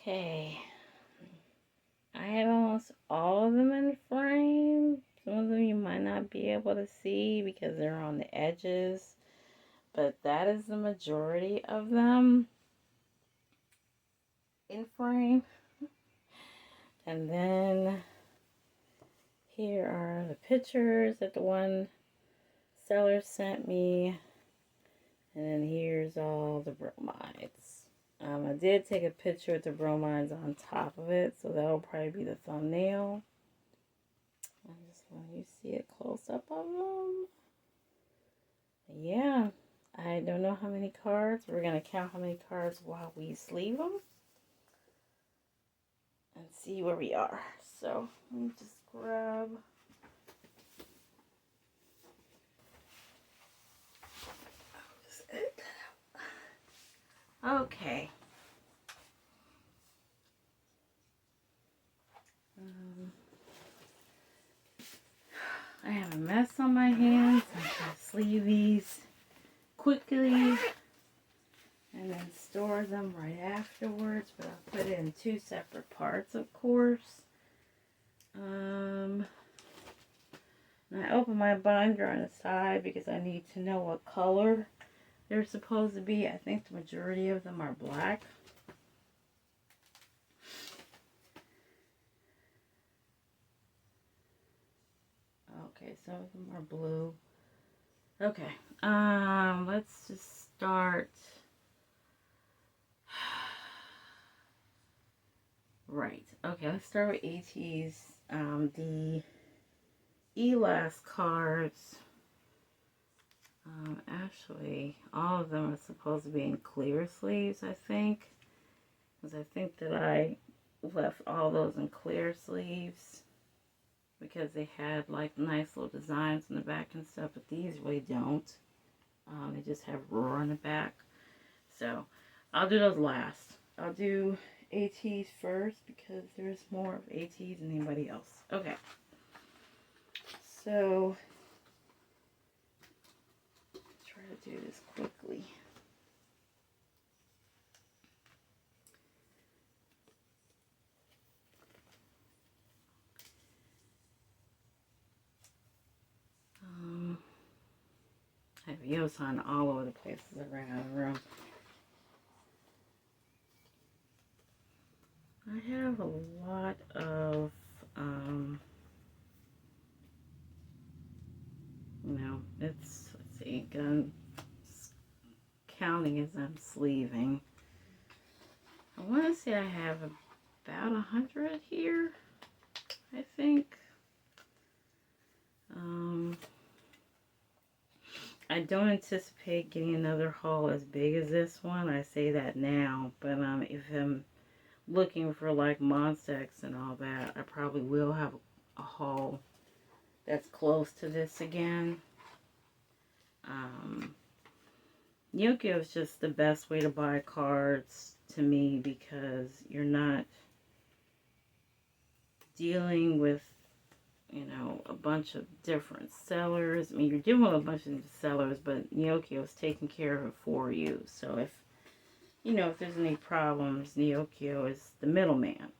Okay, I have almost all of them in frame. Some of them you might not be able to see because they're on the edges, but that is the majority of them in frame. And then here are the pictures that the one seller sent me. And then here's all the bromides. I did take a picture with the bromides on top of it, so that'll probably be the thumbnail. I just want you to see a close-up of them. Yeah, I don't know how many cards. We're going to count how many cards while we sleeve them. And see where we are. So, let me just grab... Okay. I have a mess on my hands. I'm going to sleeve these quickly and then store them right afterwards, but I'll put it in two separate parts, of course. And I open my binder on the side because I need to know what color they're supposed to be. I think the majority of them are black. Okay, some of them are blue. Okay, let's just start. Right, okay, let's start with ATEEZ. The Elast cards, actually, all of them are supposed to be in clear sleeves, I think. Because I think that I left all those in clear sleeves. Because they had like nice little designs in the back and stuff, but these really don't. They just have roar on the back. So I'll do those last. I'll do ATEEZ first because there's more of ATEEZ than anybody else. Okay. So try to do this quickly. I have Yosan all over the places around the room. I have a lot of, you know, let's see, I'm counting as I'm sleeving. I want to say I have about 100 here, I think. I don't anticipate getting another haul as big as this one. I say that now, but if I'm looking for like Monstex and all that, I probably will have a haul that's close to this again. Yu-Gi-Oh! Is just the best way to buy cards to me because you're not dealing with, you know, a bunch of different sellers. I mean, you're dealing with a bunch of sellers, but Yu-Gi-Oh! Is taking care of it for you. So if, you know, if there's any problems, Yu-Gi-Oh! Is the middleman.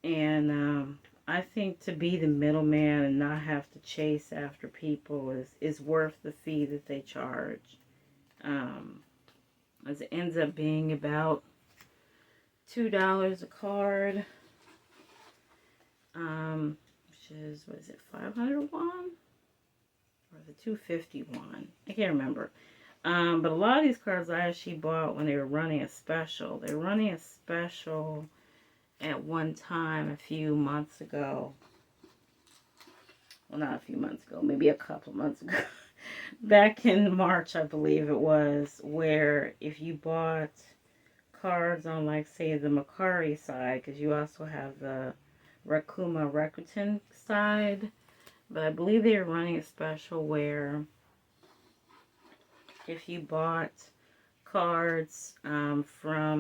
And I think to be the middleman and not have to chase after people is worth the fee that they charge. As it ends up being about $2 a card. Which is, what is it, 500 won? Or is it 250 won? I can't remember. But a lot of these cards I actually bought when they were running a special. They were running a special at one time a few months ago. Well, not a few months ago, maybe a couple months ago. Back in March, I believe it was, where if you bought cards on, like, say, the Makari side, because you also have the Rakuma Rakuten side, but I believe they were running a special where if you bought cards from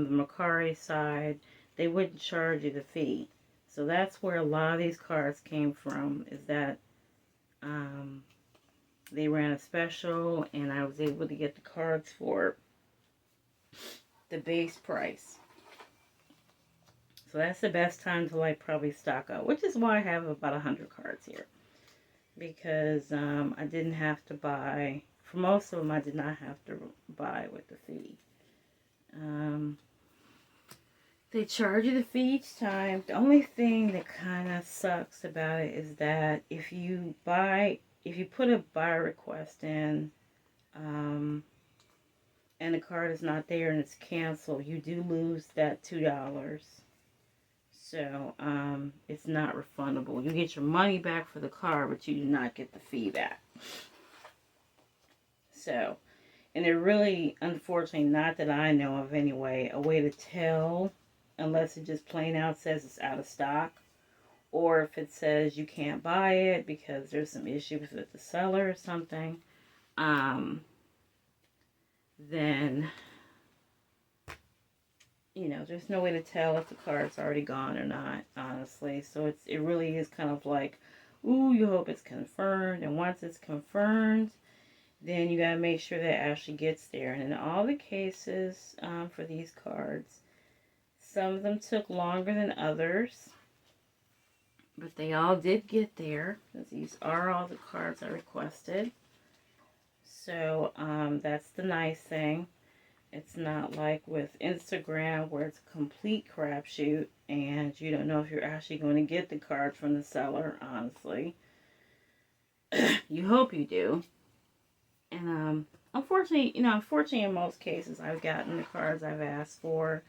the Makari side, they wouldn't charge you the fee. So that's where a lot of these cards came from, is that they ran a special and I was able to get the cards for the base price. So that's the best time to like probably stock up, which is why I have about 100 cards here. Because I didn't have to buy, for most of them I did not have to buy with the fee. They charge you the fee each time. The only thing that kind of sucks about it is that if you put a buy request in, and the card is not there and it's canceled, you do lose that $2. So, it's not refundable. You get your money back for the card, but you do not get the fee back. So, and they're really, unfortunately, not that I know of anyway, a way to tell, unless it just plain out says it's out of stock, or if it says you can't buy it because there's some issues with the seller or something, then, you know, there's no way to tell if the card's already gone or not, honestly. So it really is kind of like, ooh, you hope it's confirmed, and once it's confirmed, then you gotta make sure that it actually gets there. And in all the cases for these cards, some of them took longer than others, but they all did get there, because these are all the cards I requested. So that's the nice thing. It's not like with Instagram where it's a complete crapshoot and you don't know if you're actually going to get the cards from the seller, honestly. You hope you do. And unfortunately in most cases I've gotten the cards I've asked for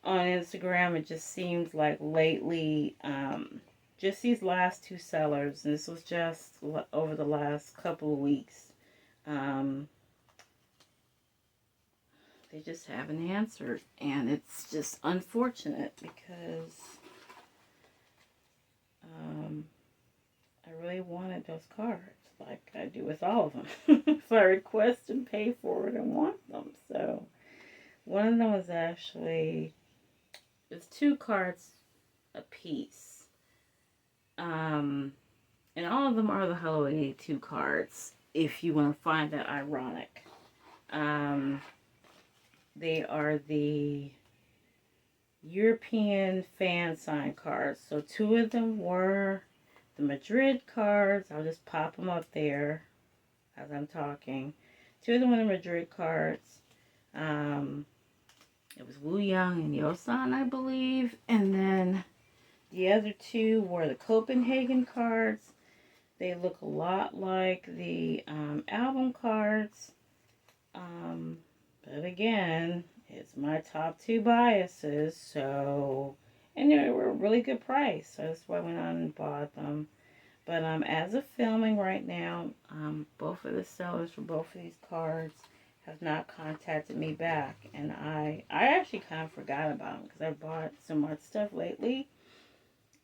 on Instagram. It just seems like lately, just these last two sellers, and this was just over the last couple of weeks, they just haven't answered, and it's just unfortunate because I really wanted those cards, like I do with all of them. If I request and pay for it and want them. So one of them was actually, it's 2 cards a piece, and all of them are the Hello 82 cards, if you want to find that ironic. They are the European fan sign cards. So 2 of them were the Madrid cards. I'll just pop them up there as I'm talking. 2 of them were the Madrid cards. It was Wu Yang and Yosan, I believe. And then the other 2 were the Copenhagen cards. They look a lot like the album cards. But again, it's my top 2 biases, so, and they were a really good price, so that's why I went on and bought them. But as of filming right now, both of the sellers for both of these cards have not contacted me back, and I actually kind of forgot about them because I bought so much stuff lately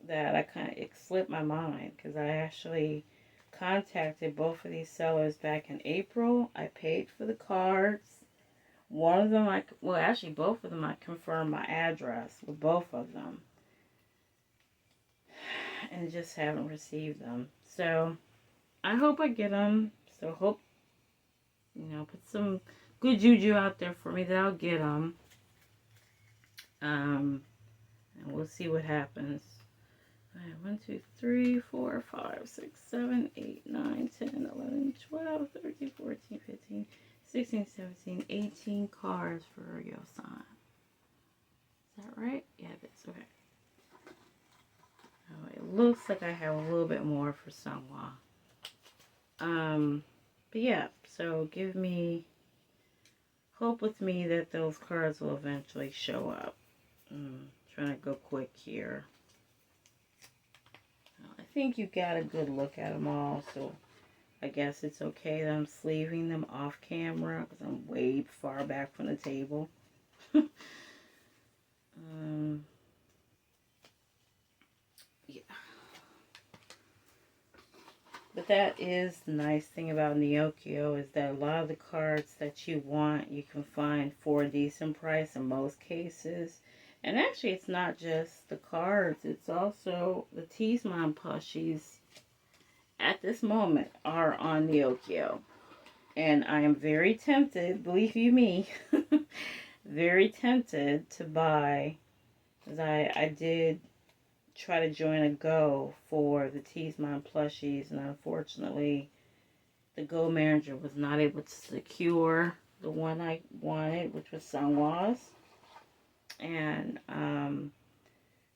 that it slipped my mind, because I actually contacted both of these sellers back in April. I paid for the cards. One of them, actually both of them, I confirmed my address with both of them. And just haven't received them. So, I hope I get them. So, hope, put some good juju out there for me that I'll get them. And we'll see what happens. 1, 2, 3, 4, 5, 6, 7, 8, 9, 10, 11, 12, 13, 14, 15, 16, 17, 18 cards for Yosan. Is that right? Yeah, it is. Okay. Oh, it looks like I have a little bit more for Sunghwa. But yeah, so hope with me that those cards will eventually show up. Trying to go quick here. I think you got a good look at them all, so I guess it's okay that I'm sleeving them off camera because I'm way far back from the table. Yeah. But that is the nice thing about Neokyo, is that a lot of the cards that you want, you can find for a decent price in most cases. And actually, it's not just the cards. It's also the ATEEZ plushies at this moment are on Neokyo. And I am very tempted, believe you me, very tempted to buy As I did try to join a Go for the ATEEZ Mine plushies, and unfortunately, the Go manager was not able to secure the one I wanted, which was Sunwa's. And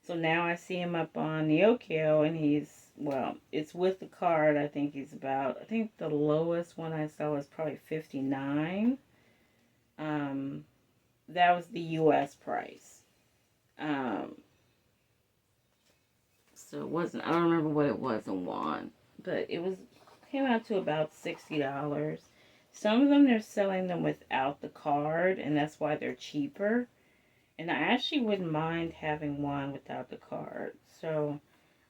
so now I see him up on Neokyo, and he's, well, it's with the card. I think he's about, I think the lowest one I saw was probably 59. That was the US price. So it wasn't, I don't remember what it was in won, but it was, came out to about $60. Some of them, they're selling them without the card, and that's why they're cheaper. And I actually wouldn't mind having one without the card. So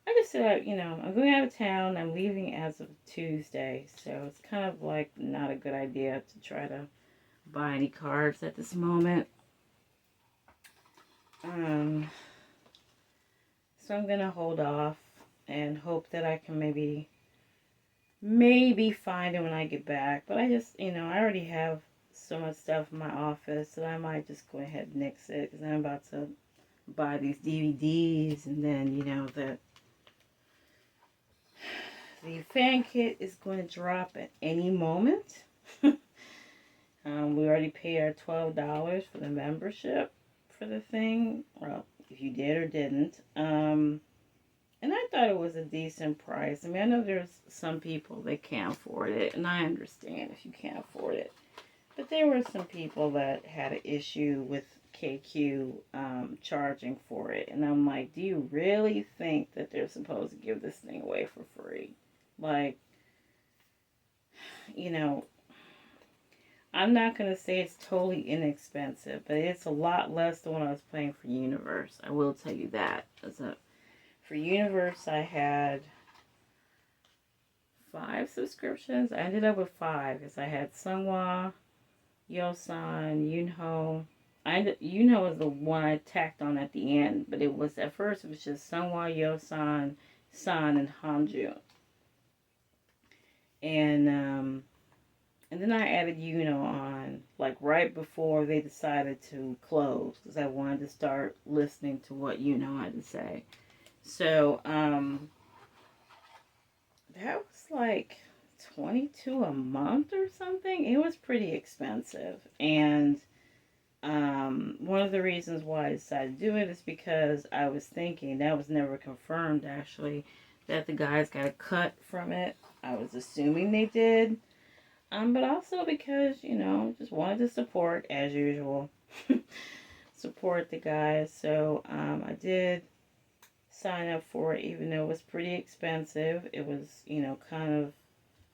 I just said, you know, I'm going out of town. I'm leaving as of Tuesday. So it's kind of like not a good idea to try to buy any cards at this moment. So I'm going to hold off and hope that I can maybe find it when I get back. But I just, you know, I already have so much stuff in my office that I might just go ahead and nix it, because I'm about to buy these DVDs, and then, you know, the fan kit is going to drop at any moment. We already paid our $12 for the membership for the thing. Well, if you did or didn't. And I thought it was a decent price. I mean, I know there's some people that can't afford it, and I understand if you can't afford it. But there were some people that had an issue with KQ charging for it. And I'm like, do you really think that they're supposed to give this thing away for free? Like, you know, I'm not going to say it's totally inexpensive, but it's a lot less than what I was paying for Universe. I will tell you that. For Universe, I had 5 subscriptions. I ended up with 5 because I had Sunwa, Yosan, Yunho. Yunho was the one I tacked on at the end, but it was, at first, it was just Sunwa, Yosan, San, and Hanju. And then I added Yuno on, like, right before they decided to close, because I wanted to start listening to what Yuno had to say. So, that was like $22 a month or something. It was pretty expensive. And one of the reasons why I decided to do it is because I was thinking, that was never confirmed actually, that the guys got a cut from it. I was assuming they did. But also because, you know, just wanted to support, as usual, support the guys. So I did sign up for it, even though it was pretty expensive. It was, you know, kind of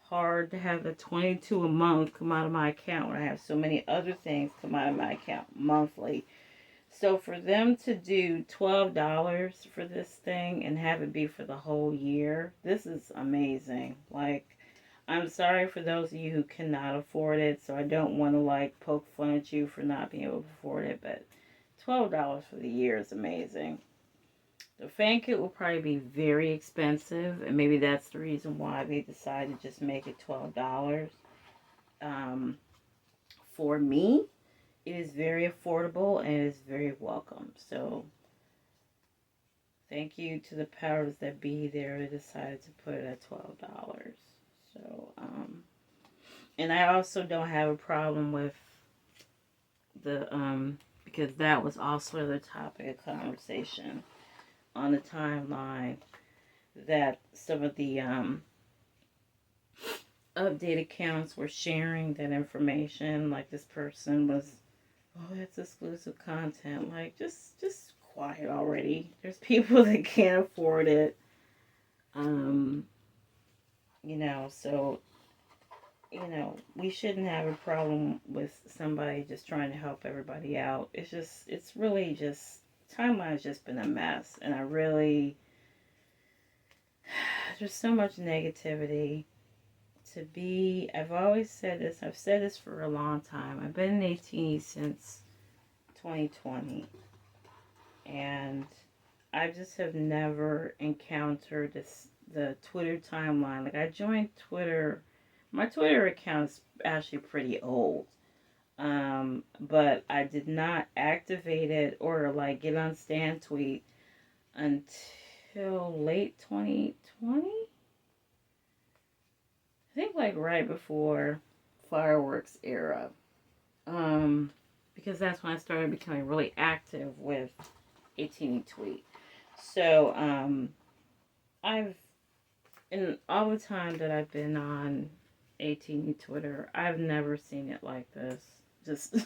hard to have the $22 a month come out of my account when I have so many other things come out of my account monthly. So for them to do $12 for this thing and have it be for the whole year, this is amazing. Like, I'm sorry for those of you who cannot afford it, so I don't want to, like, poke fun at you for not being able to afford it, but $12 for the year is amazing. The fan kit will probably be very expensive, and maybe that's the reason why they decided to just make it $12. For me, it is very affordable and it is very welcome. So, thank you to the powers that be there that decided to put it at $12. So, and I also don't have a problem with the, because that was also the topic of conversation on the timeline, that some of the update accounts were sharing that information. Like, this person was, oh, that's exclusive content. Like, just quiet already. There's people that can't afford it. You know, so, you know, we shouldn't have a problem with somebody just trying to help everybody out. It's just, it's really just, timeline's just been a mess. And I really, there's so much negativity to be, I've always said this, I've said this for a long time. I've been in ATEEZ since 2020. And I just have never encountered the Twitter timeline. Like, I joined Twitter, my Twitter account is actually pretty old. But I did not activate it or like get on Stan Tweet until late 2020. I think like right before fireworks era. Because that's when I started becoming really active with ATEEZ Tweet. So, I've, in all the time that I've been on ATEEZ Twitter, I've never seen it like this. Just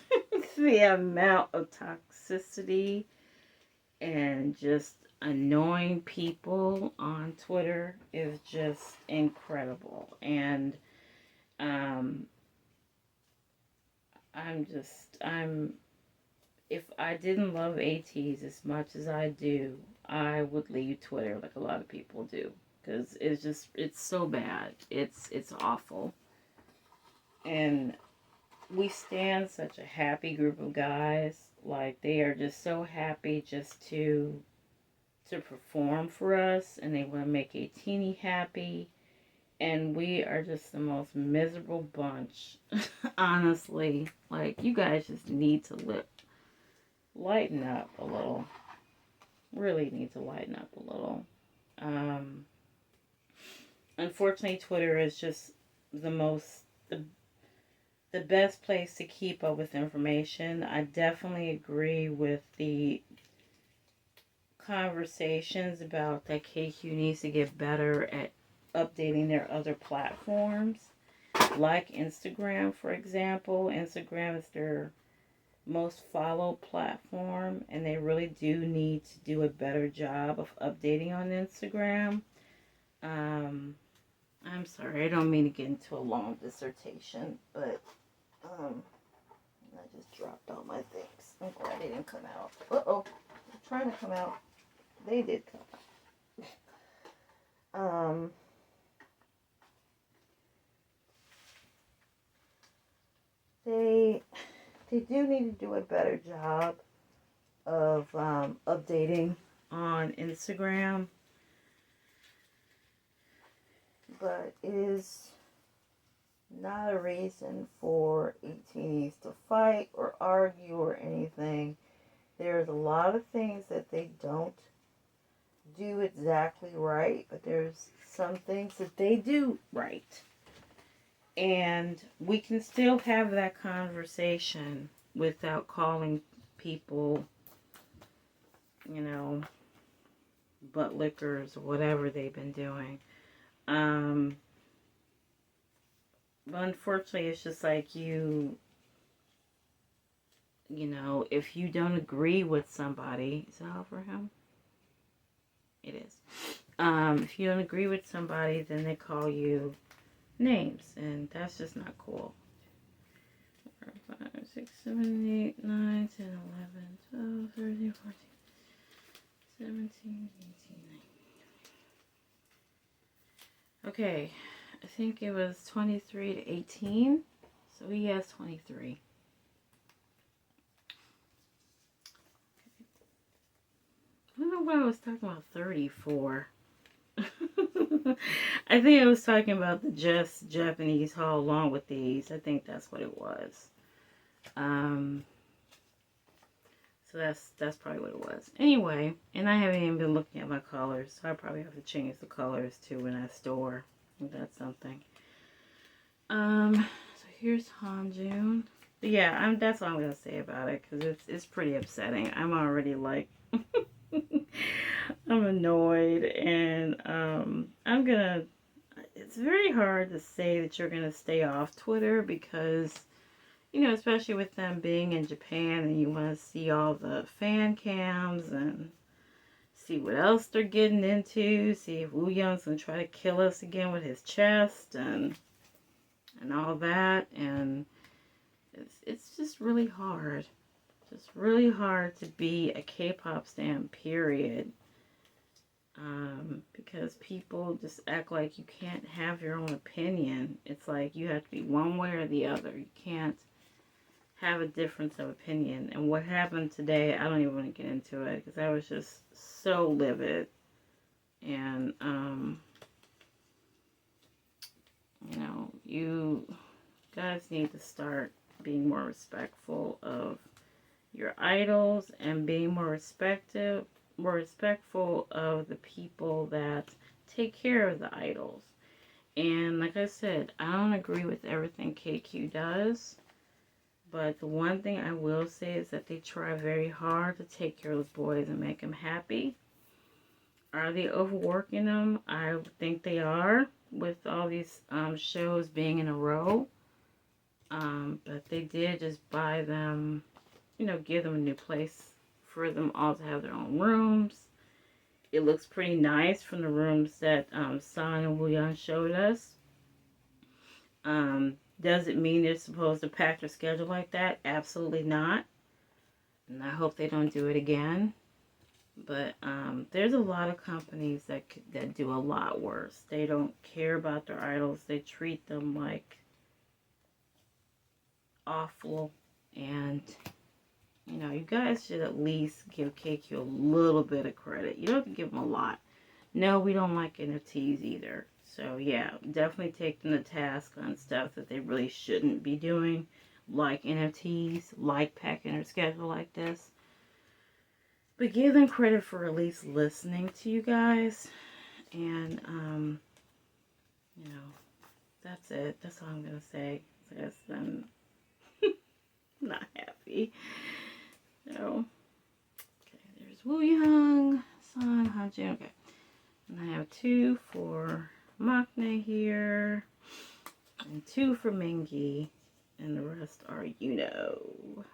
the amount of toxicity and just annoying people on Twitter is just incredible. And, um, if I didn't love ATEEZ as much as I do, I would leave Twitter like a lot of people do. Because it's so bad. It's awful. And we stand such a happy group of guys. Like, they are just so happy just to perform for us. And they want to make ATEEZ happy. And we are just the most miserable bunch. Honestly. Like, you guys just need to lighten up a little. Really need to lighten up a little. Unfortunately, Twitter is just the best place to keep up with information. I definitely agree with the conversations about that KQ needs to get better at updating their other platforms, like Instagram, for example. Instagram is their most followed platform, and they really do need to do a better job of updating on Instagram. I'm sorry, I don't mean to get into a long dissertation, but I just dropped all my things. I'm glad they didn't come out. Uh-oh, they're trying to come out. They did come out. They do need to do a better job of updating on Instagram, but it is not a reason for ATEEZ to fight or argue or anything. There's a lot of things that they don't do exactly right, but there's some things that they do right. And we can still have that conversation without calling people, butt lickers or whatever they've been doing. But unfortunately, it's just like if you don't agree with somebody, is that all for him? It is. If you don't agree with somebody, then they call you names, and that's just not cool. 4, 5, 6, 7, 8, 9, 10, 11, 12, 13, 14, 17, 18, 19. Okay, I think it was 23 to 18, so he has 23. I don't know why I was talking about 34. I think I was talking about the Just Japanese How Long with These. I think that's what it was. So that's probably what it was. Anyway, and I haven't even been looking at my colors, so I probably have to change the colors too in that store. That's something. So here's Hanjun. Yeah, that's all I'm gonna say about it, because it's pretty upsetting. I'm already like I'm annoyed, and it's very hard to say that you're gonna stay off Twitter, because especially with them being in Japan, and you want to see all the fan cams and see what else they're getting into, see if Wu Young's gonna try to kill us again with his chest and all that. And it's just really hard. Just really hard to be a K-pop stan, period. Because people just act like you can't have your own opinion. It's like you have to be one way or the other. You can't have a difference of opinion. And what happened today, I don't even want to get into it, because I was just so livid. And you guys need to start being more respectful of your idols and being more respectful of the people that take care of the idols. And like I said, I don't agree with everything KQ does, but the one thing I will say is that they try very hard to take care of those boys and make them happy. Are they overworking them? I think they are, with all these shows being in a row. But they did just buy them, you know, give them a new place for them all to have their own rooms. It looks pretty nice from the rooms that San and Wooyoung showed us. Does it mean they're supposed to pack their schedule like that? Absolutely not. And I hope they don't do it again. But there's a lot of companies that do a lot worse. They don't care about their idols. They treat them like awful. And, you know, you guys should at least give KQ a little bit of credit. You don't have to give them a lot. No, we don't like NFTs either. So, yeah, definitely take them to task on stuff that they really shouldn't be doing. Like NFTs, like packing their schedule like this. But give them credit for at least listening to you guys. And, you know, that's it. That's all I'm going to say. Because I'm not happy. So, okay, there's Wooyoung, San, Hanjin. Okay. And I have 2 for Maknae here. And 2 for Mingi. And the rest are Yuno.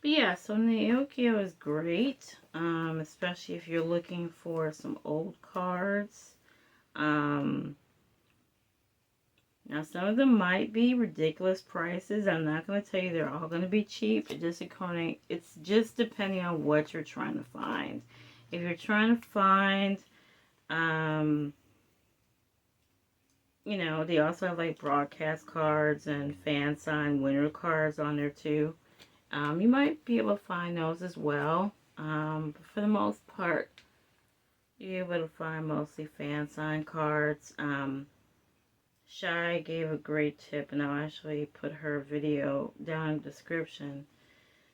But yeah, so Naokyo is great, especially if you're looking for some old cards. Now, some of them might be ridiculous prices. I'm not going to tell you they're all going to be cheap. It's just depending on what you're trying to find. If you're trying to find, you know, they also have like broadcast cards and fan sign winner cards on there too. You might be able to find those as well. But for the most part, you're able to find mostly fan sign cards. Shy gave a great tip, and I'll actually put her video down in the description.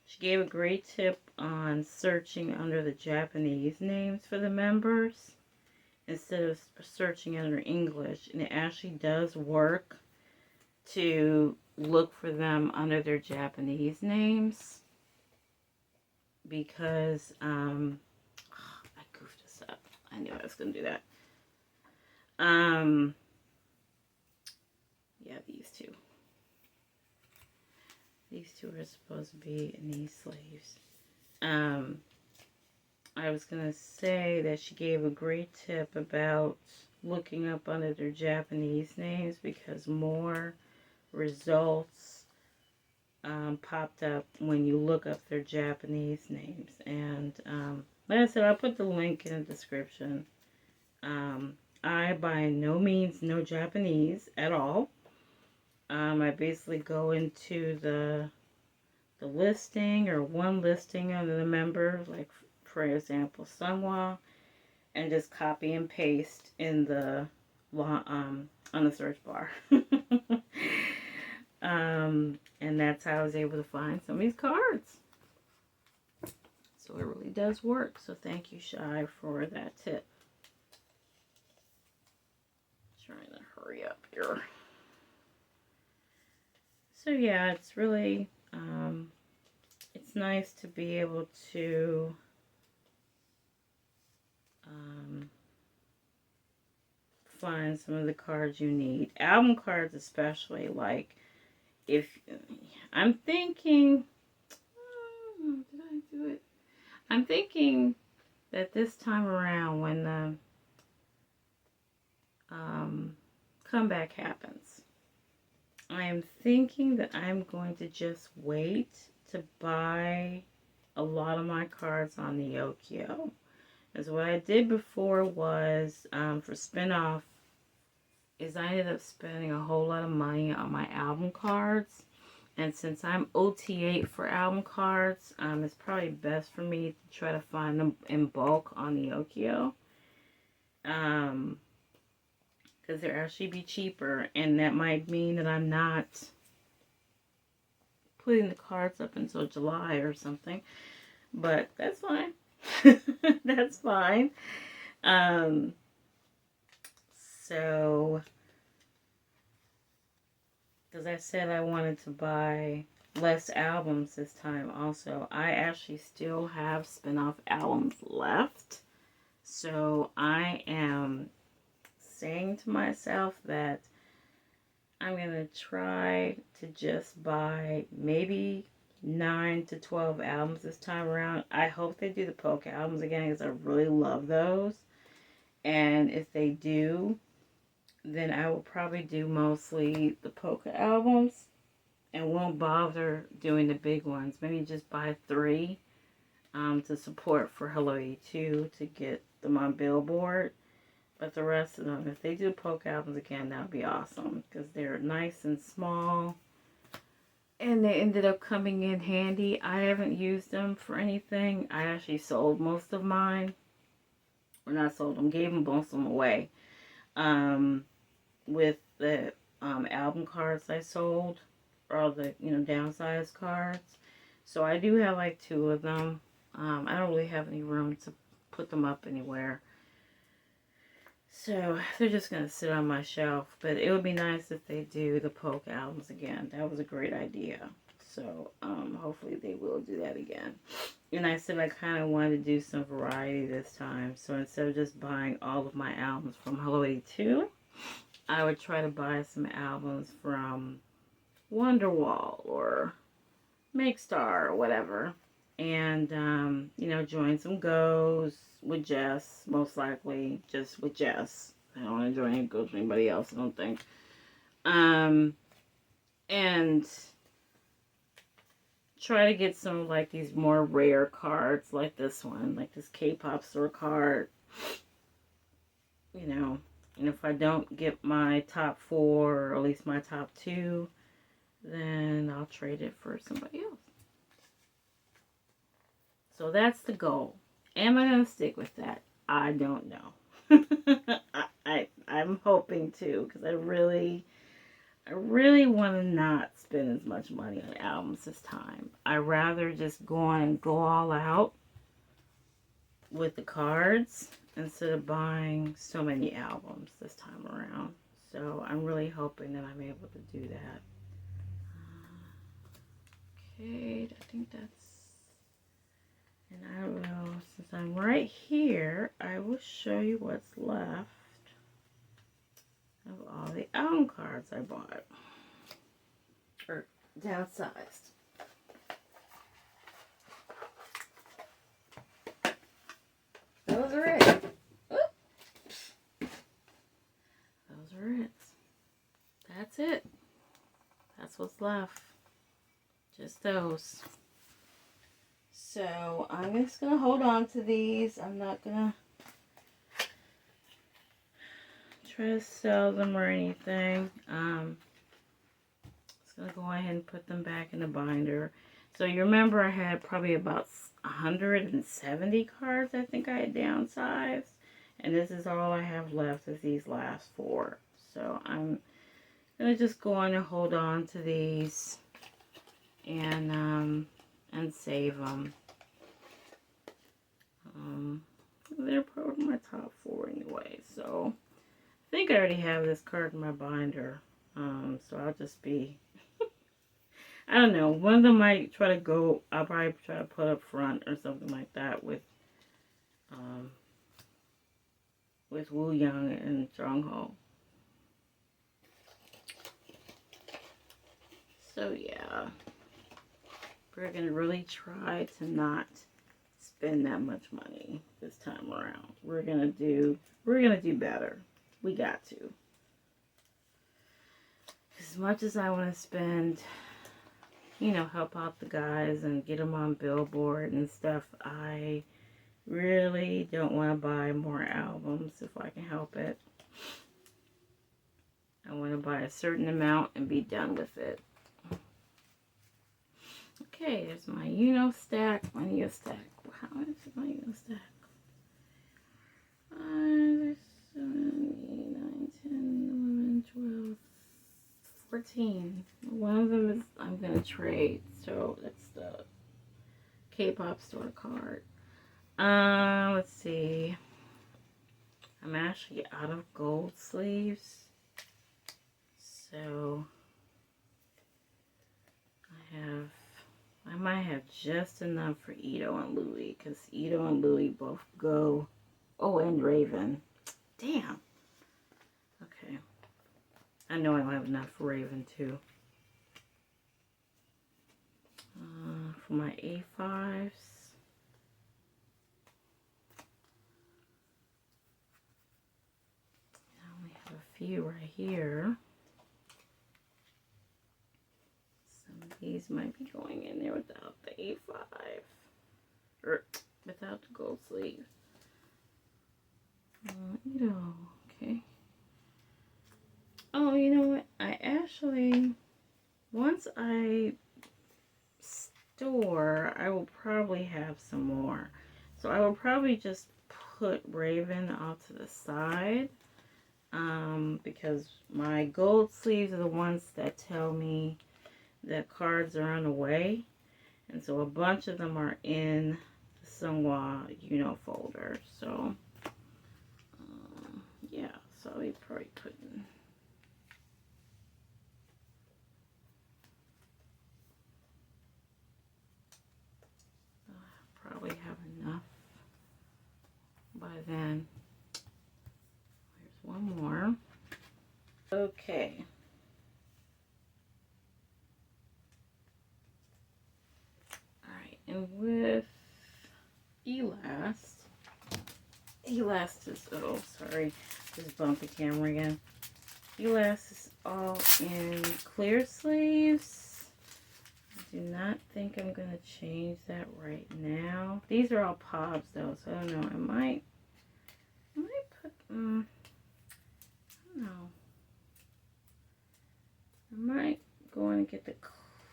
She gave a great tip on searching under the Japanese names for the members instead of searching under English. And it actually does work to look for them under their Japanese names, because I goofed this up. I knew I was going to do that. Yeah, these two. These 2 are supposed to be knee sleeves. I was going to say that she gave a great tip about looking up under their Japanese names, because more results popped up when you look up their Japanese names. And like I said, I'll put the link in the description. I by no means know Japanese at all. I basically go into the listing, or one listing of the member, like for example Sunwa, and just copy and paste in the on the search bar. And that's how I was able to find some of these cards. So it really does work. So thank you, Shy, for that tip. Trying to hurry up here. So yeah, it's really, it's nice to be able to find some of the cards you need. Album cards especially, like, if, I'm thinking, did I do it? I'm thinking that this time around, when the comeback happens, I am thinking that I'm going to just wait to buy a lot of my cards on the Yokio. Because what I did before was, for spin-off, is I ended up spending a whole lot of money on my album cards. And since I'm OT8 for album cards, it's probably best for me to try to find them in bulk on the Yokio. Because because they'll actually be cheaper, and that might mean that I'm not putting the cards up until July or something, but that's fine. That's fine. So, because I said I wanted to buy less albums this time also, I actually still have spin-off albums left. So I am saying to myself that I'm going to try to just buy maybe 9 to 12 albums this time around. I hope they do the polka albums again because I really love those. And if they do, then I will probably do mostly the polka albums and won't bother doing the big ones. Maybe just buy 3 to support for Hello 82 to get them on Billboard. But the rest of them, if they do polka albums again, that would be awesome. Because they're nice and small. And they ended up coming in handy. I haven't used them for anything. I actually sold most of mine. Or not sold them, gave them most of them away. With the album cards I sold. Or the, downsized cards. So I do have like 2 of them. I don't really have any room to put them up anywhere. So they're just going to sit on my shelf. But it would be nice if they do the polka albums again. That was a great idea. So hopefully they will do that again. And I said I kind of wanted to do some variety this time. So instead of just buying all of my albums from Hello 82, I would try to buy some albums from Wonderwall or Make Star or whatever. And, join some goes with Jess, most likely, just with Jess. I don't want to join any goes with anybody else, I don't think. And try to get some of, like, these more rare cards, like this one, like this K-pop store card. And if I don't get my top 4, or at least my top 2, then I'll trade it for somebody else. So that's the goal. Am I going to stick with that? I don't know. I'm hoping to, because I really want to not spend as much money on albums this time. I'd rather just go on and go all out with the cards instead of buying so many albums this time around. So I'm really hoping that I'm able to do that. Okay, I think that's... And I will, since I'm right here, I will show you what's left of all the album cards I bought. Or downsized. Those are it. Oops. Those are it. That's it. That's what's left. Just those. So I'm just going to hold on to these. I'm not going to try to sell them or anything. Just going to go ahead and put them back in the binder. So you remember I had probably about 170 cards I think I had downsized. And this is all I have left is these last 4. So I'm going to just go on and hold on to these and save them. They're probably my top 4 anyway, so I think I already have this card in my binder. So I'll just be, I don't know, one of them might try to go, I'll probably try to put up front or something like that with Woo Young and Jungho. So yeah. We're going to really try to not spend that much money this time around. We're going to do better. We got to. As much as I want to spend, help out the guys and get them on Billboard and stuff, I really don't want to buy more albums if I can help it. I want to buy a certain amount and be done with it. Okay, there's my stack. My stack. How much is my stack? 5, 7, 8, 9, 10, 14. One of them is I'm going to trade. So that's the K-pop store card. Let's see. I'm actually out of gold sleeves. So I might have just enough for Ito and Louie, because Ito and Louie both go. Oh, and Raven. Damn. Okay. I know I don't have enough for Raven too. For my A5s. I only have a few right here. Some of these might be going in there without the A5. Or without the gold sleeve. Okay. Oh, you know what? I actually, once I store, I will probably have some more. So I will probably just put Raven off to the side. Because my gold sleeves are the ones that tell me that cards are on the way. And so a bunch of them are in the Seonghwa folder. So, yeah, so I'll be probably putting... probably have enough by then. There's one more. Okay. Alright, and with Elast is, oh sorry, just bumped the camera again. Elast is all in clear sleeves. I do not think I'm going to change that right now. These are all pobs though, so I don't know. I might put, I don't know. I might go in and get the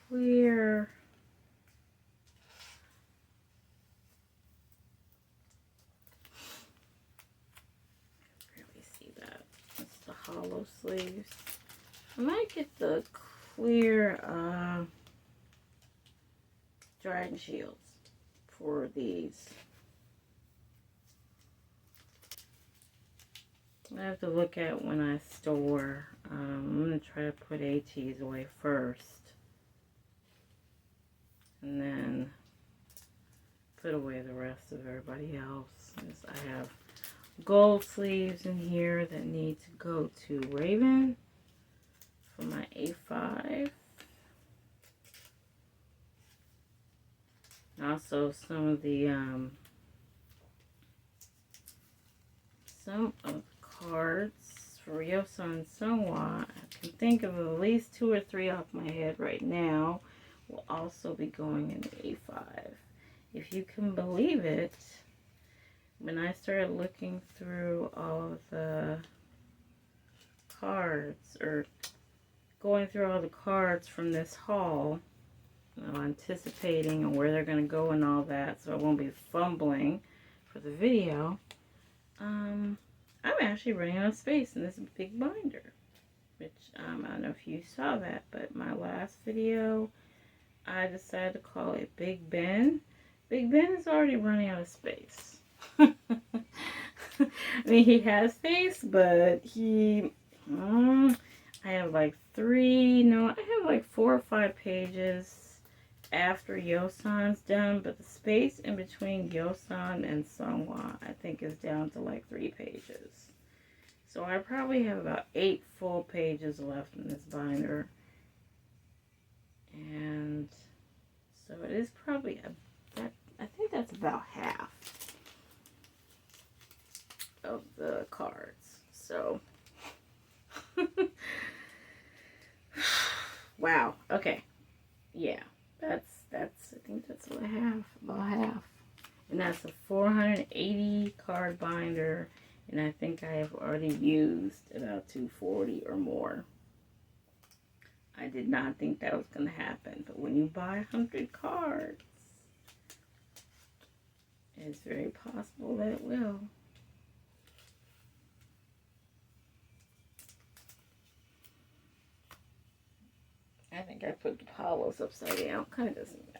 clear. I can barely see that. That's the hollow sleeves. I might get the clear, Dragon Shields for these. I have to look at when I store. I'm going to try to put ATEEZ away first. And then put away the rest of everybody else. I have gold sleeves in here that need to go to Raven for my A5. Also, some of the cards for Yoso and Seonghwa, I can think of at least 2 or 3 off my head right now, will also be going in the A5. If you can believe it, when I started looking through all of the cards, or going through all the cards from this haul, anticipating and where they're going to go and all that, so I won't be fumbling for the video. I'm actually running out of space in this big binder, which I don't know if you saw that, but my last video I decided to call it Big Ben. Big Ben is already running out of space. I mean, he has space, but I have like 4 or 5 pages after Yosan's done, but the space in between Yosan and Seonghwa I think is down to like 3 pages. So I probably have about 8 full pages left in this binder. And so it is probably I think that's about half of the cards. So wow. Okay. Yeah. I think that's what I have, about half. And that's a 480 card binder, and I think I have already used about 240 or more. I did not think that was going to happen, but when you buy 100 cards, it's very possible that it will. think I put the hollows upside down. Kind of doesn't matter.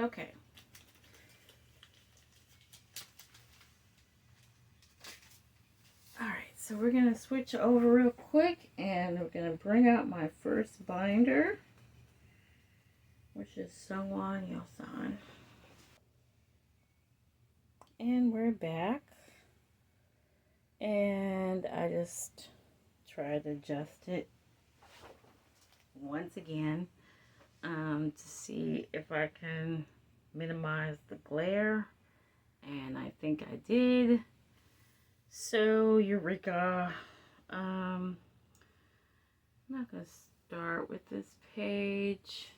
Okay. Alright, so we're going to switch over real quick and we're going to bring out my first binder, which is Sungwon Yosan. And we're back. And I just tried to adjust it once again to see if I can minimize the glare. And I think I did. So, Eureka. I'm not going to start with this page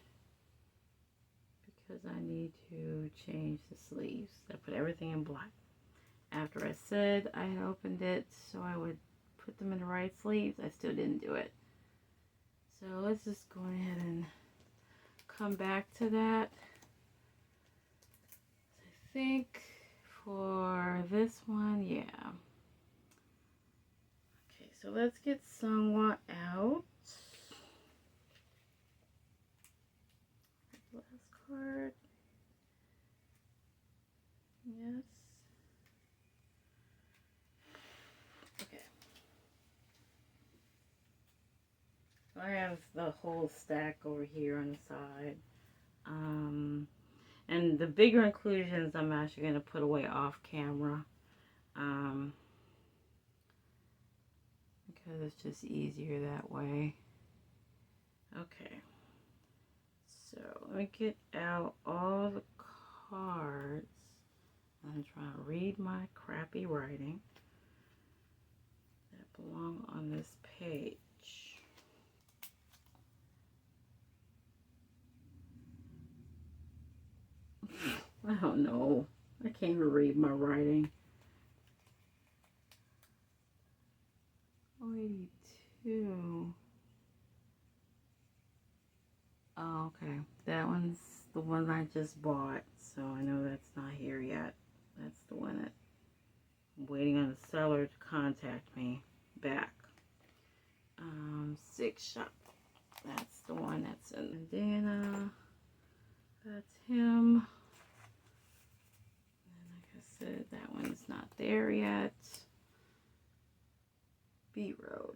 because I need to change the sleeves. I put everything in black. After I said I had opened it so I would put them in the right sleeves, I still didn't do it. So let's just go ahead and come back to that. I think for this one, yeah. Okay, so let's get Sungwon out. Last card. Yes. Okay. So I have the whole stack over here on the side. And the bigger inclusions I'm actually going to put away off camera. Because it's just easier that way. Okay. So let me get out all the cards. I'm trying to read my crappy writing that belong on this page. I don't know. I can't even read my writing. 82. Oh, okay. That one's the one I just bought, so I know that's not here yet. That's the one that I'm waiting on the seller to contact me back. 6 shop. That's the one that's in Dana. That's him. And like I said, that one's not there yet. B Road.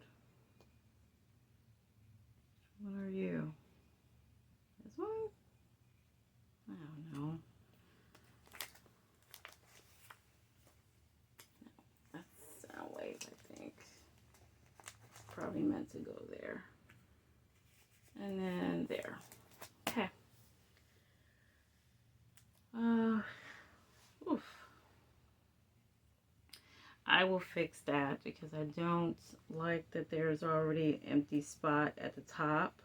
Which one are you? This one? I don't know. No, that's Soundwave, I think. Probably meant to go there. And then there. Okay. Oof. I will fix that because I don't like that there's already an empty spot at the top.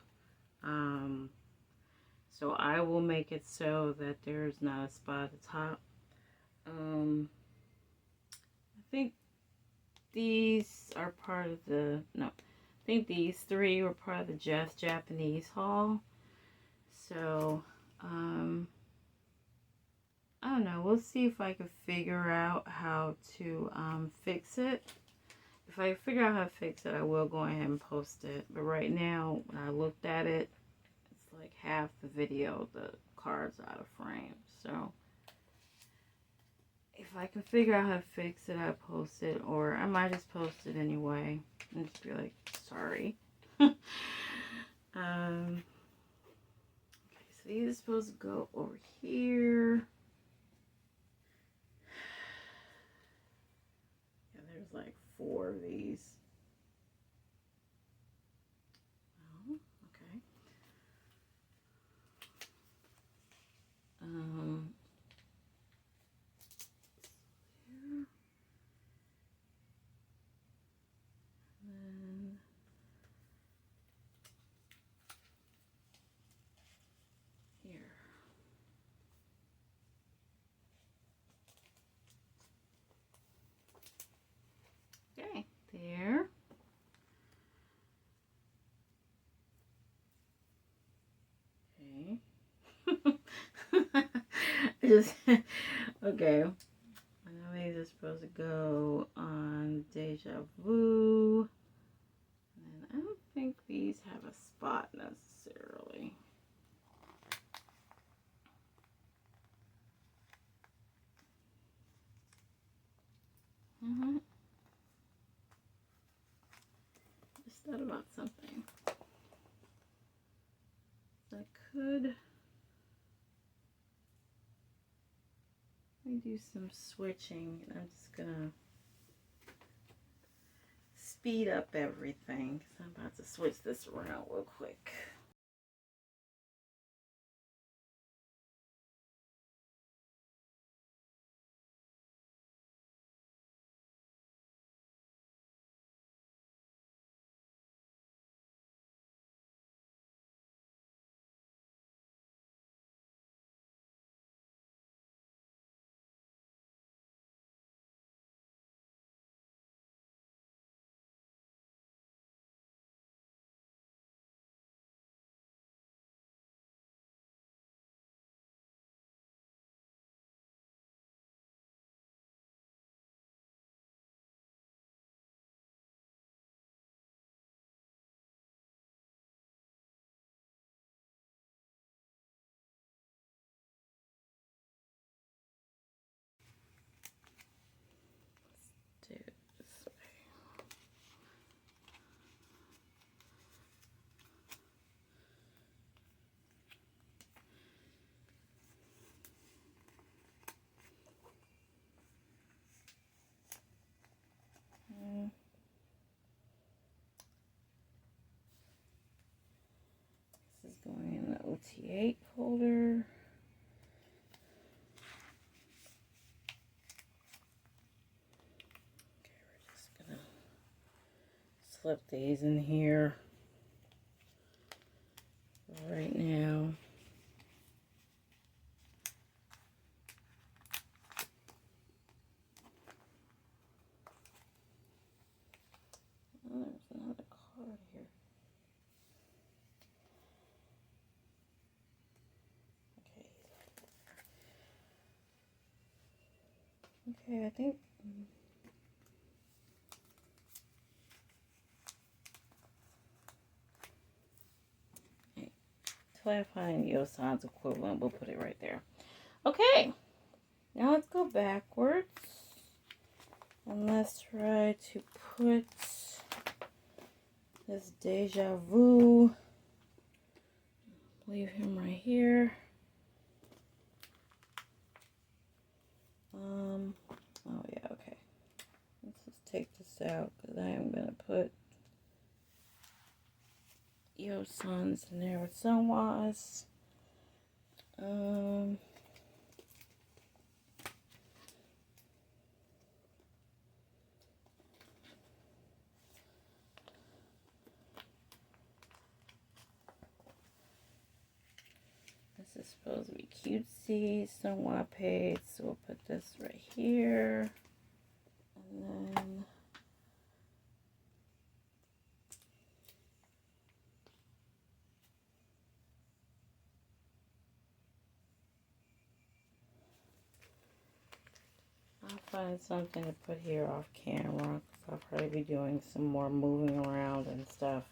So I will make it so that there's not a spot at the top. I think these are part of the, no, I think these 3 were part of the Just Japanese haul. So, I don't know. We'll see if I can figure out how to fix it. If I figure out how to fix it, I will go ahead and post it. But right now, when I looked at it, it's like half the video, the card's out of frame. So, if I can figure out how to fix it, I'll post it. Or I might just post it anyway and just be like, sorry. Okay, so these are supposed to go over here. Yeah, there's like 4 of these. Oh, okay. Here. And here. Okay, there. Okay. Just okay. I know these are supposed to go on Deja Vu. And I don't think these have a spot necessarily. Just thought about something. I could do some switching. I'm just gonna speed up everything because I'm about to switch this around real quick. Do it this way. This is going in the OT8 folder. Okay, we're just gonna slip these in here right now. Oh, there's another card here. Okay, I think till I find Yosan's equivalent, we'll put it right there. Okay, now let's go backwards and let's try to put this Deja Vu. Leave him right here. Oh yeah, okay. Let's just take this out because I am gonna put Yosan's in there with Sunwise. This is supposed to be cutesy, somewhat paid, so we'll put this right here. And then I'll find something to put here off camera because I'll probably be doing some more moving around and stuff.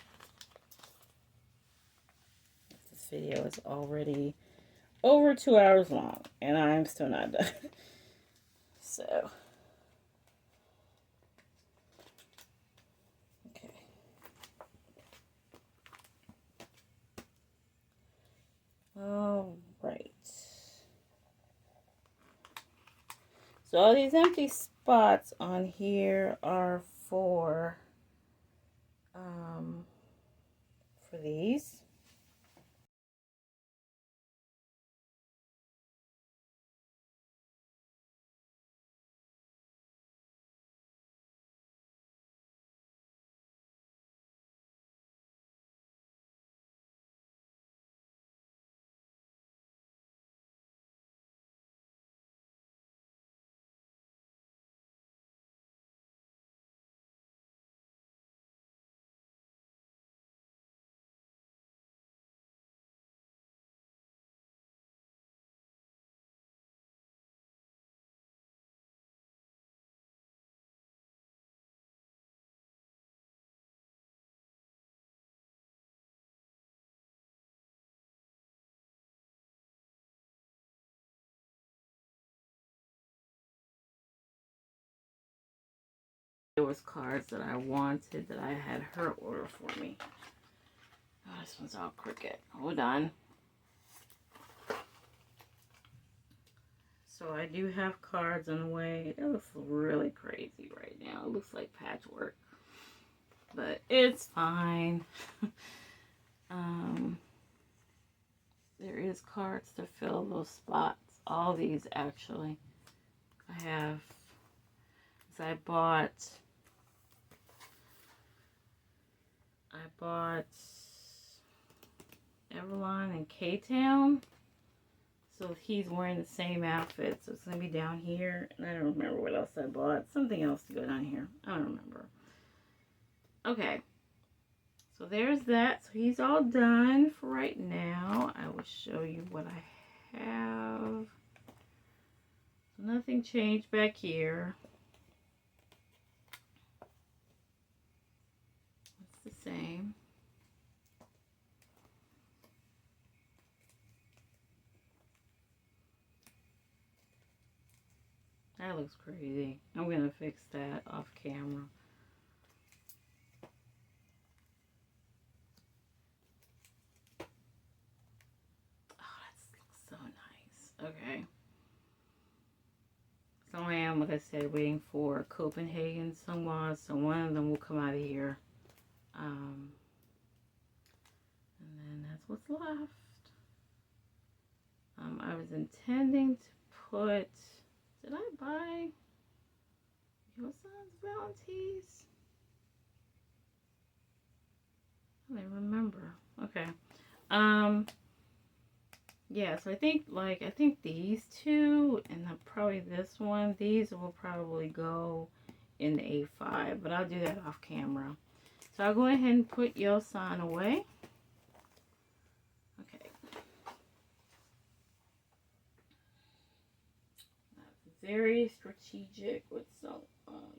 This video is already over 2 hours long and I'm still not done. So, okay. All right. So all these empty spots on here are for these. There was cards that I wanted that I had her order for me. Oh, this one's all crooked. Hold on. So I do have cards on the way. It looks really crazy right now. It looks like patchwork. But it's fine. There is cards to fill those spots. All these actually. I have. So I bought Everline and K-Town. So he's wearing the same outfit. So it's going to be down here. And I don't remember what else I bought. Something else to go down here. I don't remember. Okay. So there's that. So he's all done for right now. I will show you what I have. So nothing changed back here. It's the same. That looks crazy. I'm going to fix that off camera. Oh, that looks so nice. Okay. So I am, like I said, waiting for Copenhagen Sungwas. So one of them will come out of here. And then that's what's left. I was intending to put... Did I buy Yosan's Valentines? I don't remember. Okay. Yeah, so I think these two and probably this one, these will probably go in the A5, but I'll do that off camera. So I'll go ahead and put Yosan away. Okay. Very strategic with some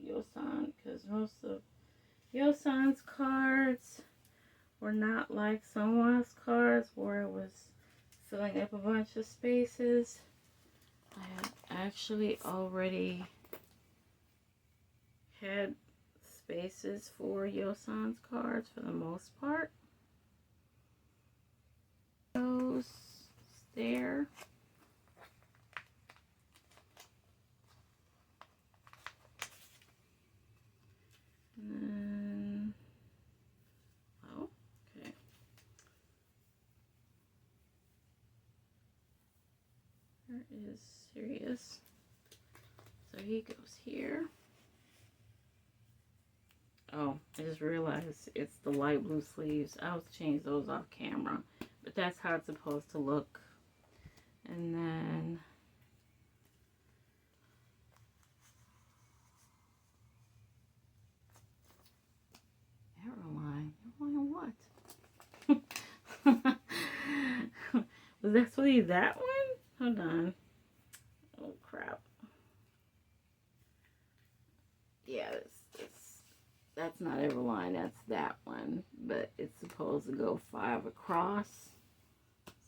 Yosan, because most of Yosan's cards were not like Sunwa's cards where it was filling up a bunch of spaces. I had actually already had spaces for Yosan's cards for the most part. Those there. And then, oh, okay. There is Sirius. So he goes here. Oh, I just realized it's the light blue sleeves. I'll change those off camera. But that's how it's supposed to look. And then... Airline what? Was that supposed to be that one? Hold on. Oh crap. Yeah, that's not Everline, that's that one. But it's supposed to go 5 across.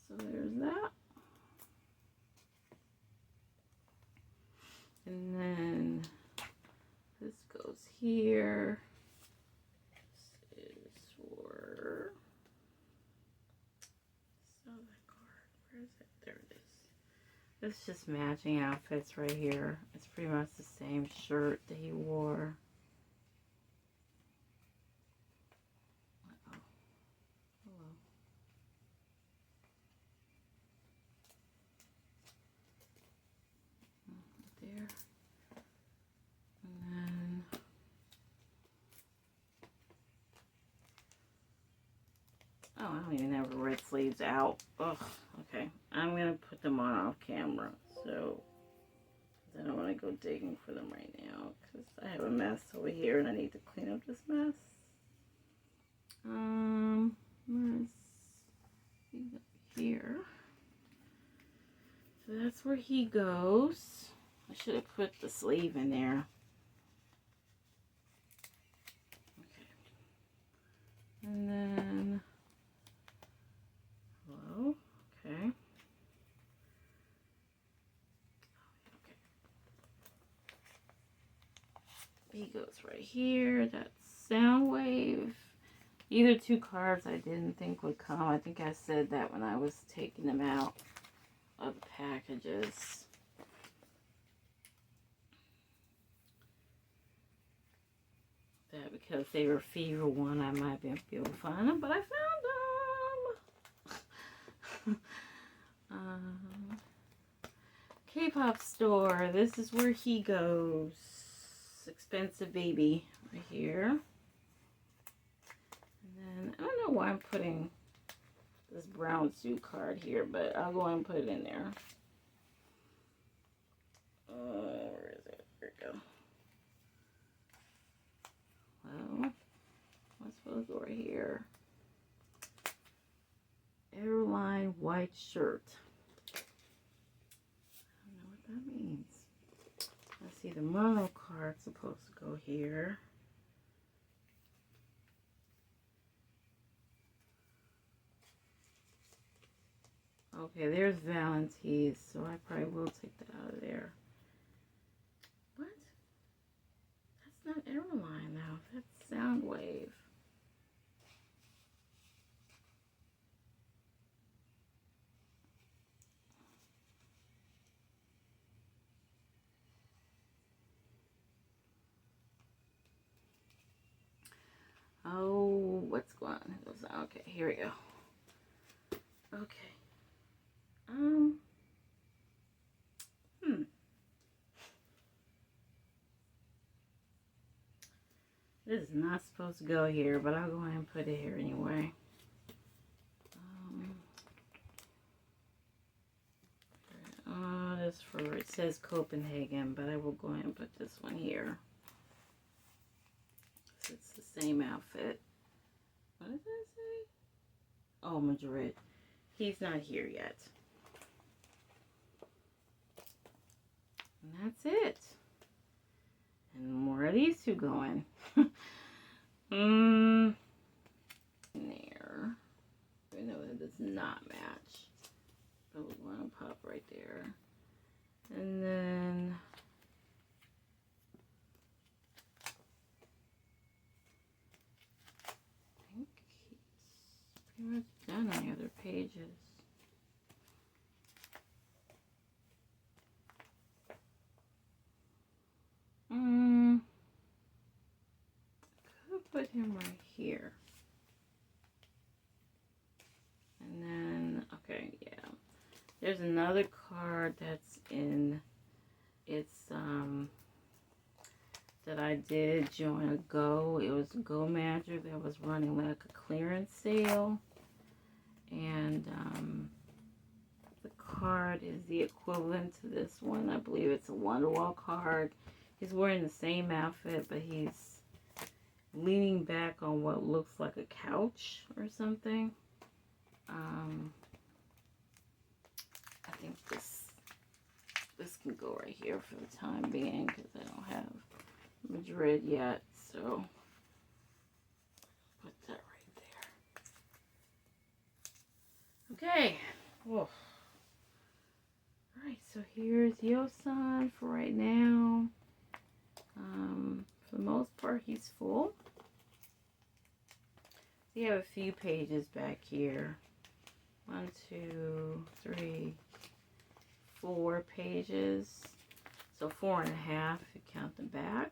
So there's that. And then this goes here. This is for that card. Where is it? There it is. It's just matching outfits right here. It's pretty much the same shirt that he wore. Uh-oh. Hello. There. And then oh, I don't even have the red sleeves out. Ugh, okay. I'm going to put them on off camera. So, I don't want to go digging for them right now. Because I have a mess over here and I need to clean up this mess. Let's see here. So that's where he goes. I should have put the sleeve in there. Okay. And then... Hello? Okay. Okay. he goes right here. That's sound wave. Either two cards I didn't think would come. I think I said that when I was taking them out of the packages. That because they were Fever 1, I might be able to find them, but I found them. K-pop store. This is where he goes. Expensive baby right here. And I don't know why I'm putting this brown suit card here, but I'll go ahead and put it in there. Where is it? There we go. Well, I'm supposed to go right here. Airline white shirt. I don't know what that means. Let's see, the Merle card's supposed to go here. Okay, there's ATEEZ, so I probably will take that out of there. What? That's not Airline now. That's Soundwave. Oh, what's going on? Okay, here we go. Okay. This is not supposed to go here, but I'll go ahead and put it here anyway. This for, it says Copenhagen, but I will go ahead and put this one here. It's the same outfit. What does that say? Oh, Madrid. He's not here yet. And that's it. And more of these two going. There. I know that does not match. But we want to pop right there. And then I think he's pretty much done on the other pages. Could put him right here. And then, okay, yeah. There's another card that's in, it's, that I did join a Go. It was a Go Manager that was running like a clearance sale. And, the card is the equivalent to this one. I believe it's a Wonderwall card. He's wearing the same outfit, but he's leaning back on what looks like a couch or something. I think this can go right here for the time being because I don't have Madrid yet, so put that right there. Okay. Whoa. Alright, so here's Yosan for right now. For the most part, he's full. So you have a few pages back here. 1, 2, 3, 4 pages. So 4.5 if you count them back.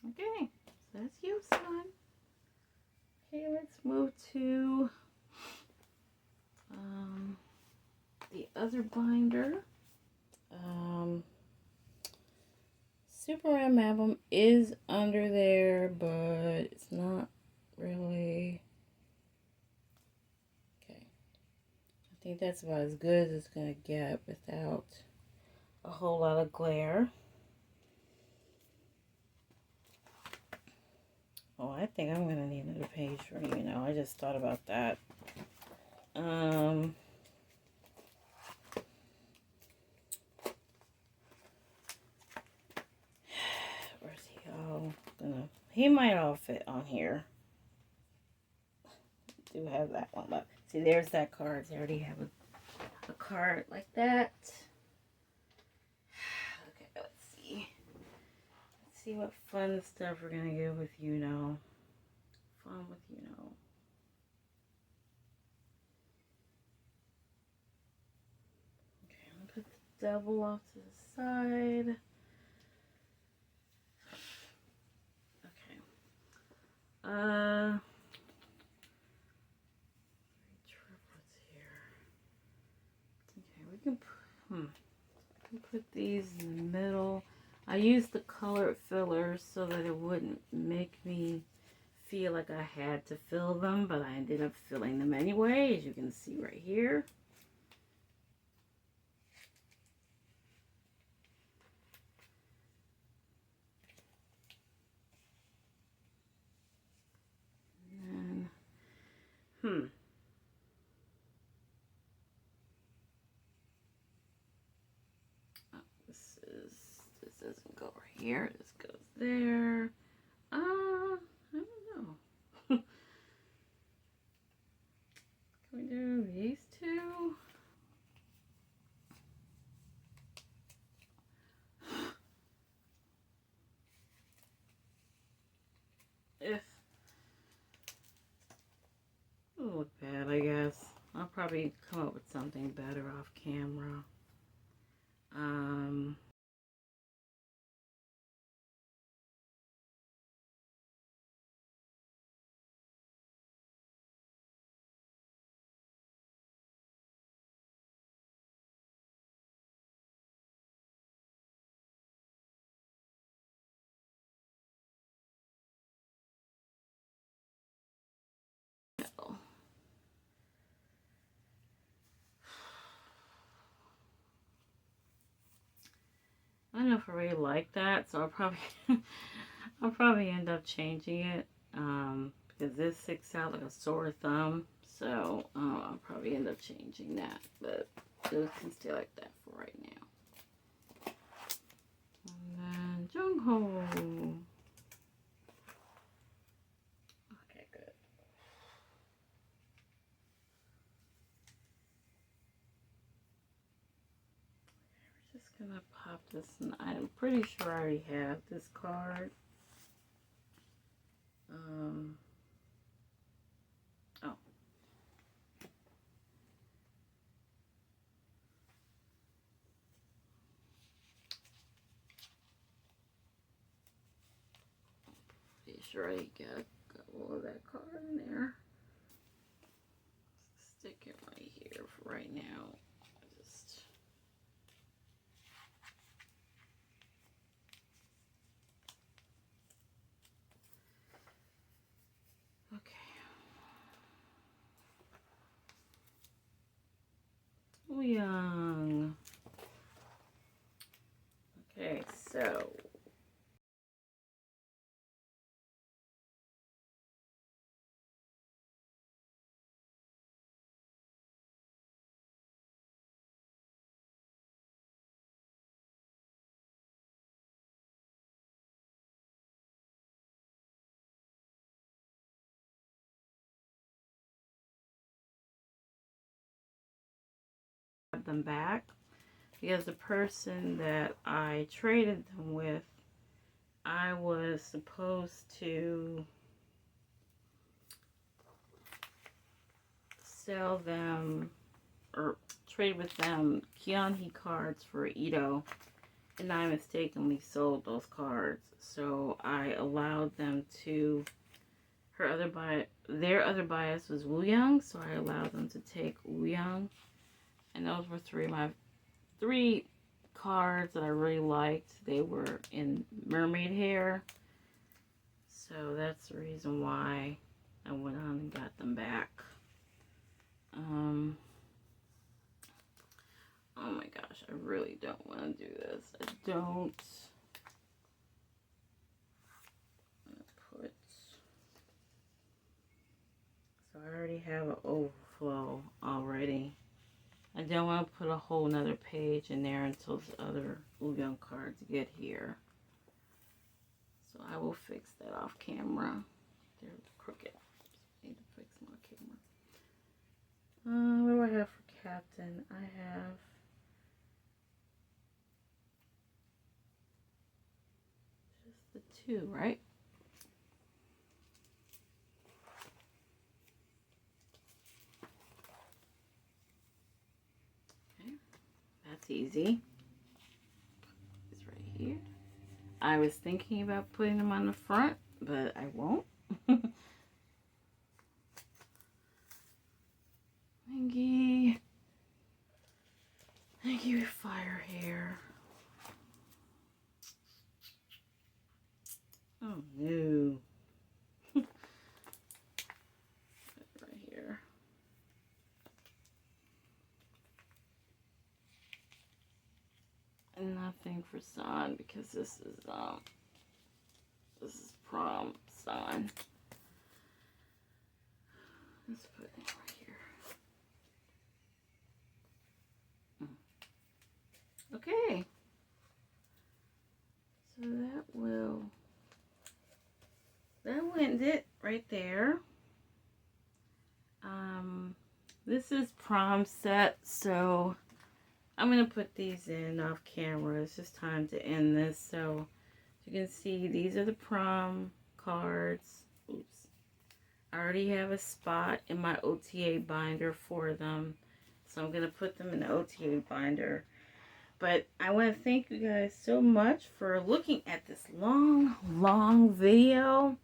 Okay, so that's you, son. Okay, let's move to the other binder. Superman album is under there, but it's not really. Okay, I think that's about as good as it's gonna get without a whole lot of glare. Oh, I think I'm gonna need another page for you know. I just thought about that. Where's he? Oh, he might all fit on here. Do have that one, but see, there's that card. They already have a card like that. Okay, let's see. Let's see what fun stuff we're gonna get with you know. Fun with you know. Okay, I'm gonna put the double off to the side. Okay. Triplets here. Okay, we can put these in the middle. I used the colored fillers so that it wouldn't make me feel like I had to fill them, but I ended up filling them anyway, as you can see right here. And then, this doesn't go right here. This goes there. I don't know. Can we do these two? If it'll look bad, I guess. I'll probably come up with something better off camera. I don't know if I really like that, so I'll probably end up changing it because this sticks out like a sore thumb. So I'll probably end up changing that, but it can stay like that for right now. And then Jungho. Okay, good. We're just gonna pop this in. I'm pretty sure I already have this card. Oh. Pretty sure I got all of that card in there. Stick it right here for right now. Just okay. Young. Okay, so them back because the person that I traded them with, I was supposed to sell them or trade with them Kyanhi cards for Ito, and I mistakenly sold those cards. So I allowed them to, their other bias was Wooyoung, so I allowed them to take Wooyoung. And those were three cards that I really liked. They were in mermaid hair. So that's the reason why I went on and got them back. Oh my gosh, I really don't want to do this. I don't. I'm gonna put don't want to put a whole nother page in there until the other Uyong cards get here. So I will fix that off camera. They're crooked. I need to fix my camera. What do I have for Captain? I have just the 2, right? Okay, that's easy. It's right here. I was thinking about putting them on the front, but I won't. Maggie. Thank you, fire hair. Oh no. Right here. And nothing for San because this is prom San. Let's put it right here. Okay. So that went it right there. This is prom set, so I'm gonna put these in off camera. It's just time to end this. So you can see these are the prom cards. Oops. I already have a spot in my OTA binder for them. So I'm gonna put them in the OTA binder. But I want to thank you guys so much for looking at this long video.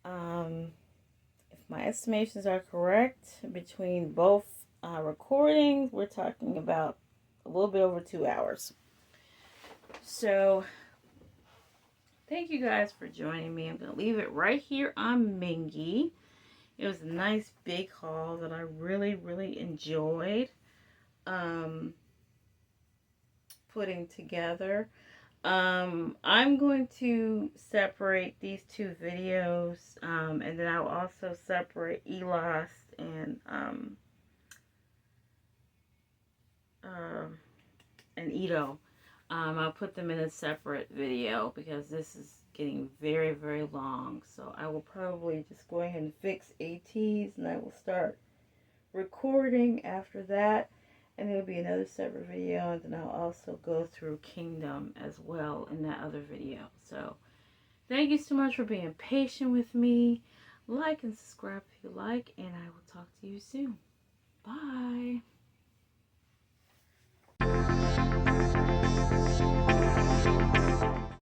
If my estimations are correct, between both recordings, we're talking about a little bit over 2 hours. So, thank you guys for joining me. I'm going to leave it right here on Mingy. It was a nice big haul that I really enjoyed putting together. I'm going to separate these 2 videos, and then I'll also separate Elast and Ito. I'll put them in a separate video because this is getting very long. So I will probably just go ahead and fix ATEEZ, and I will start recording after that. And there'll be another separate video, and then I'll also go through Kingdom as well in that other video. So, thank you so much for being patient with me. Like and subscribe if you like, and I will talk to you soon. Bye.